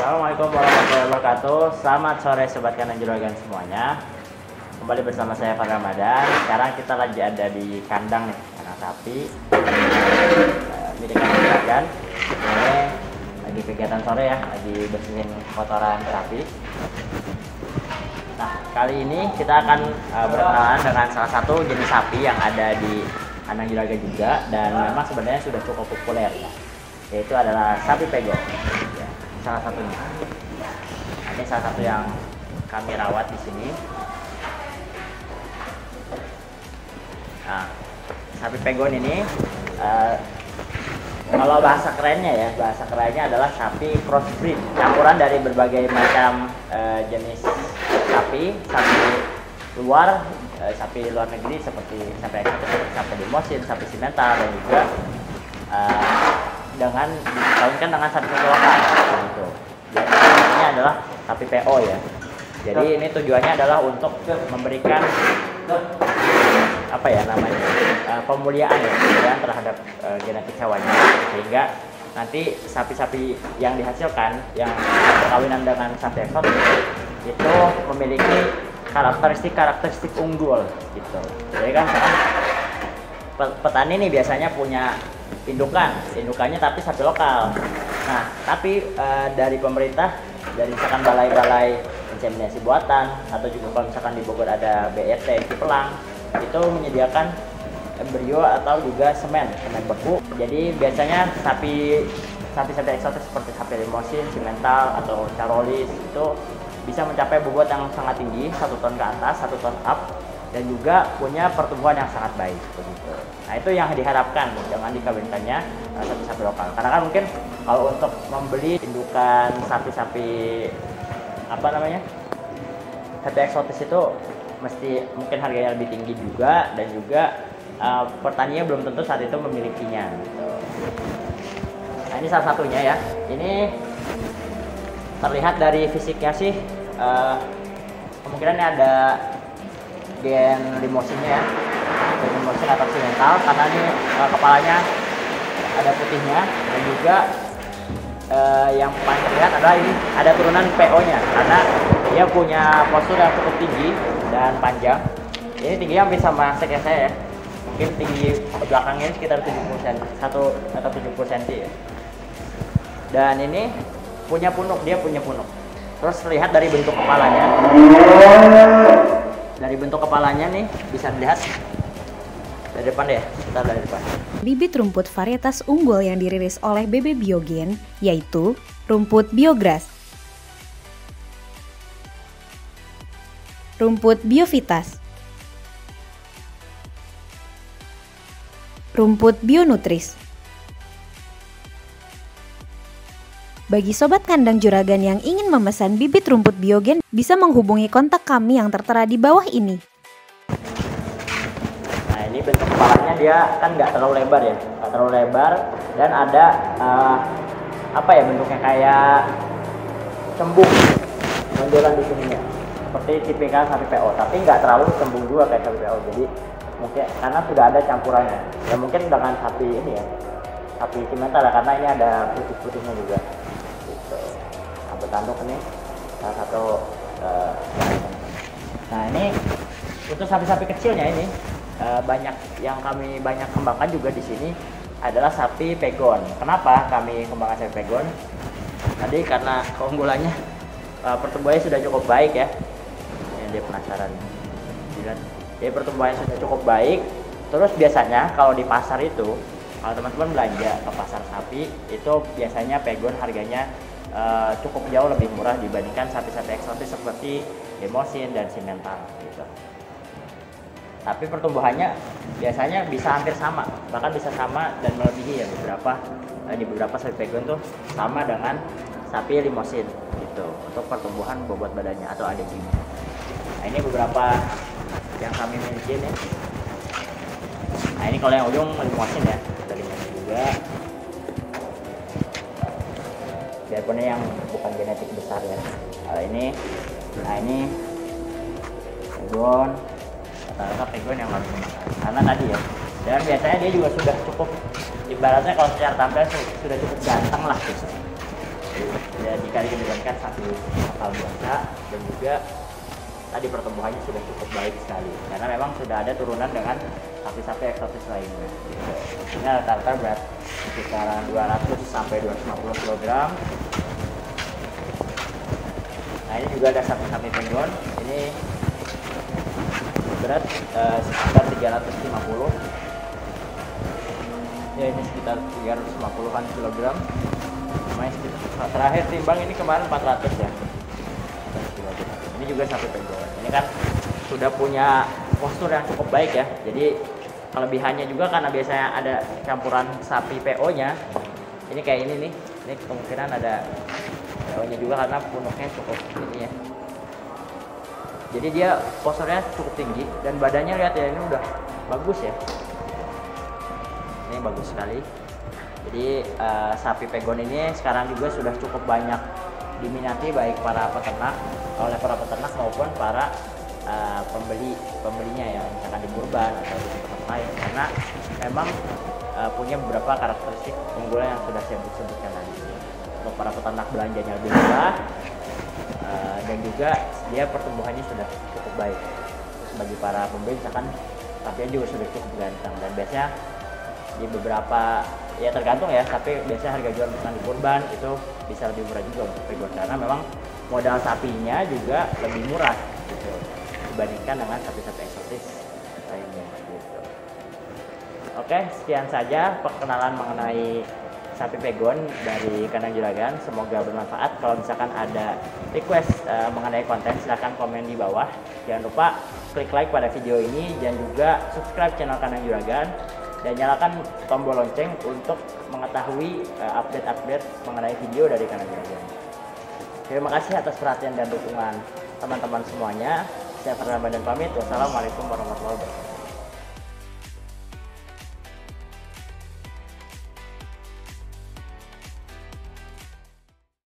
Assalamualaikum warahmatullahi wabarakatuh. Selamat sore Sobat Kandang Juragan semuanya. Kembali bersama saya Pak Ramadan. Sekarang kita lagi ada di kandang nih, kandang sapi milik Kandang Juragan. Ini lagi kegiatan sore ya, lagi bersihin kotoran sapi. Nah, kali ini kita akan berkenalan dengan salah satu jenis sapi yang ada di Kandang Juragan juga, dan memang sebenarnya sudah cukup populer ya, yaitu adalah sapi pego ya, salah satunya. Nah, ini salah satu yang kami rawat di sini. Nah, sapi pegon ini kalau bahasa kerennya adalah sapi crossbreed, campuran dari berbagai macam jenis sapi luar, sapi luar negeri seperti sapi eksotis, seperti sapi limosin, sapi simental, dan juga dengan dikawinkan dengan sapi lokal gitu. Jadi ini adalah sapi PO ya. Jadi ini tujuannya adalah untuk memberikan apa ya namanya, pemuliaan terhadap genetik hewannya, sehingga nanti sapi-sapi yang dihasilkan yang perkawinan dengan sapi eksotis itu memiliki karakteristik unggul gitu. Jadi kan petani nih biasanya punya indukannya tapi sapi lokal. Nah, tapi dari pemerintah, dari misalkan balai-balai inseminasi buatan, atau juga kalau misalkan di Bogor ada BRT Cipelang, itu menyediakan embrio atau juga semen beku. Jadi biasanya sapi eksotis seperti sapi limosin, simental, atau carolis itu bisa mencapai bobot yang sangat tinggi, 1 ton ke atas, 1 ton up, dan juga punya pertumbuhan yang sangat baik begitu. Nah, itu yang diharapkan dengan dikawinkannya sapi-sapi lokal. Karena kan mungkin kalau untuk membeli indukan sapi-sapi sapi eksotis itu mungkin harganya lebih tinggi juga, dan juga petaninya belum tentu saat itu memilikinya gitu. Nah, ini salah satunya ya. Ini terlihat dari fisiknya sih kemungkinan ada gen limosinnya ya, gen limosin atau simental, karena ini kepalanya ada putihnya, dan juga yang paling terlihat adalah ini ada turunan PO nya, karena dia punya postur yang cukup tinggi dan panjang. Ini tingginya hampir sama seknya saya ya, mungkin tinggi belakangnya sekitar 70 cm, 1 atau 70 cm ya. Dan ini dia punya punuk. Terus lihat dari bentuk kepalanya. Dari bentuk kepalanya nih bisa dilihat dari depan deh, kita dari depan. Bibit rumput varietas unggul yang dirilis oleh BB Biogen yaitu rumput Biogras, rumput Biovitas, rumput Bionutris. Bagi Sobat Kandang Juragan yang ingin memesan bibit rumput Biogen, bisa menghubungi kontak kami yang tertera di bawah ini. Nah, ini bentuk kepalanya dia kan nggak terlalu lebar, dan ada bentuknya kayak cembung, menonjolan di sininya, seperti tipikal sapi PO, tapi nggak terlalu cembung juga kayak sapi PO. Jadi mungkin karena sudah ada campurannya, ya mungkin dengan sapi ini ya, sapi simental ya, karena ini ada putih-putihnya juga. Tanduk ini salah satu nah ini untuk sapi-sapi kecilnya ini yang kami banyak kembangkan juga di sini adalah sapi pegon. Kenapa kami kembangkan sapi pegon? Tadi karena keunggulannya pertumbuhannya sudah cukup baik ya. Ini dia penasaran. Jadi pertumbuhannya sudah cukup baik. Terus biasanya kalau di pasar itu, kalau teman-teman belanja ke pasar sapi itu biasanya pegon harganya cukup jauh lebih murah dibandingkan sapi-sapi eksotis seperti limosin dan simental gitu. Tapi pertumbuhannya biasanya bisa hampir sama, bahkan bisa sama dan melebihi ya, di beberapa sapi pegon tuh sama dengan sapi limosin gitu untuk pertumbuhan bobot badannya atau ADG-nya. Nah, ini beberapa yang kami miliki nih. Nah, ini kalau yang ujung limosin ya, ada limosin juga. Biarpun yang bukan genetik besar ya. Ini pegon, rata-rata pegon yang harus dimakan. Karena tadi ya, dan biasanya dia juga sudah cukup, ibaratnya kalau secara tampil sudah cukup ganteng lah gitu. Ya, jika dibandingkan sapi lokal biasa, dan juga tadi pertumbuhannya sudah cukup baik sekali karena memang sudah ada turunan dengan sapi-sapi eksotis lainnya. Ini rata-rata berat sekitaran 200 sampai 250 kg. Nah, ini juga ada sapi-sapi pegon. Ini berat sekitar 350. Ya, ini sekitar 350-an kilogram. Terakhir timbang ini kemarin 400 ya. Ini juga sapi pegon. Ini kan sudah punya postur yang cukup baik ya. Jadi kelebihannya juga karena biasanya ada campuran sapi PO nya. Ini kayak ini nih. Ini kemungkinan ada PO nya juga karena punuknya cukup ini ya. Jadi dia posturnya cukup tinggi dan badannya lihat ya, ini udah bagus ya. Ini bagus sekali. Jadi sapi pegon ini sekarang juga sudah cukup banyak diminati baik para peternak, oleh para peternak maupun para pembelinya ya, misalkan di kurban atau di tempat lain, karena memang punya beberapa karakteristik unggulan yang sudah saya sebutkan tadi. Untuk para peternak belanjanya lebih murah, dan juga dia pertumbuhannya sudah cukup baik. Terus bagi para pembeli misalkan sapinya juga sudah cukup ganteng, dan biasanya di beberapa ya tergantung ya, tapi biasanya harga jual misalkan di kurban itu bisa lebih murah juga untuk pegon karena memang modal sapinya juga lebih murah gitu dibandingkan dengan sapi-sapi eksotis lainnya gitu. Oke, sekian saja perkenalan mengenai sapi pegon dari Kandang Juragan. Semoga bermanfaat. Kalau misalkan ada request mengenai konten, silahkan komen di bawah. Jangan lupa klik like pada video ini dan juga subscribe channel Kandang Juragan dan nyalakan tombol lonceng untuk mengetahui update-update mengenai video dari Kandang Juragan. Terima kasih atas perhatian dan dukungan teman-teman semuanya. Saya Fernanda dan pamit. Wassalamualaikum warahmatullahi wabarakatuh.